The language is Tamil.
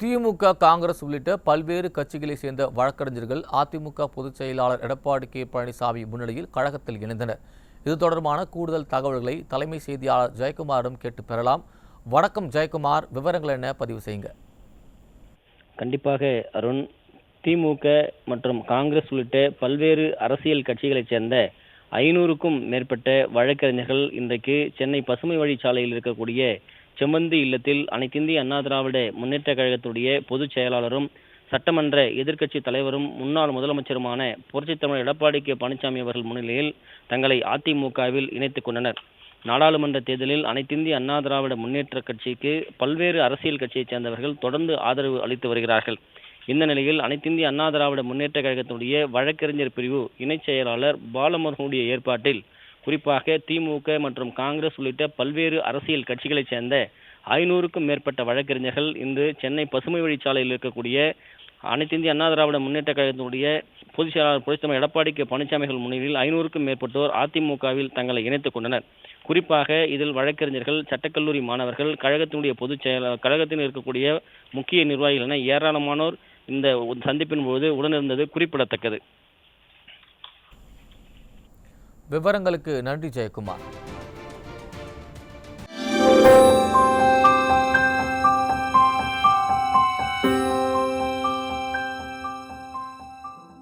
திமுக, காங்கிரஸ் உள்ளிட்ட பல்வேறு கட்சிகளைச் சேர்ந்த வழக்கறிஞர்கள் அதிமுக பொதுச் செயலாளர் எடப்பாடி கே. பழனிசாமி முன்னிலையில் கழகத்தில் இணைந்தனர். இது தொடர்பான கூடுதல் தகவல்களை தலைமை செய்தியாளர் ஜெயக்குமாரிடம் கேட்டு பெறலாம். வணக்கம் ஜெயக்குமார், விவரங்கள் என்ன பதிவு செய்யுங்க. கண்டிப்பாக அருண், திமுக மற்றும் காங்கிரஸ் உள்ளிட்ட பல்வேறு அரசியல் கட்சிகளைச் சேர்ந்த 500க்கும் மேற்பட்ட வழக்கறிஞர்கள் இன்றைக்கு சென்னை பசுமை வழிச்சாலையில் இருக்கக்கூடிய செம்மந்தி இல்லத்தில் அனைத்திந்திய அண்ணா திராவிட முன்னேற்ற கழகத்துடைய பொதுச் செயலாளரும் சட்டமன்ற எதிர்க்கட்சி தலைவரும் முன்னாள் முதலமைச்சருமான புரட்சித் தலைவர் எடப்பாடி கே. பழனிசாமி அவர்கள் முன்னிலையில் தங்களை அதிமுகவில் இணைத்துக் கொண்டனர். நாடாளுமன்ற தேர்தலில் அனைத்திந்திய அண்ணா திராவிட முன்னேற்ற கட்சிக்கு பல்வேறு அரசியல் கட்சியைச் சேர்ந்தவர்கள் தொடர்ந்து ஆதரவு அளித்து வருகிறார்கள். இந்த நிலையில் அனைத்திந்திய அண்ணா திராவிட முன்னேற்ற கழகத்தினுடைய வழக்கறிஞர் பிரிவு இணைச் செயலாளர் பாலமுருகனுடைய ஏற்பாட்டில் குறிப்பாக திமுக மற்றும் காங்கிரஸ் உள்ளிட்ட பல்வேறு அரசியல் கட்சிகளைச் சேர்ந்த 500க்கும் மேற்பட்ட வழக்கறிஞர்கள் இன்று சென்னை பசுமை வழிச்சாலையில் இருக்கக்கூடிய அனைத்திந்திய அண்ணா திராவிட முன்னேற்ற கழகத்தினுடைய பொதுச் செயலாளர் புரட்சித் தலைவர் எடப்பாடி கே. பழனிசாமிகள் முன்னிலையில் 500க்கும் மேற்பட்டோர் அதிமுகவில் தங்களை இணைத்துக் கொண்டனர். குறிப்பாக இதில் வழக்கறிஞர்கள், சட்டக்கல்லூரி மாணவர்கள், கழகத்தினுடைய பொதுச் செயலாளர், கழகத்தில் இருக்கக்கூடிய முக்கிய நிர்வாகிகள் என ஏராளமானோர் இந்த சந்திப்பின் போது உடனிருந்தது குறிப்பிடத்தக்கது. விவரங்களுக்கு நன்றி ஜெயக்குமார்.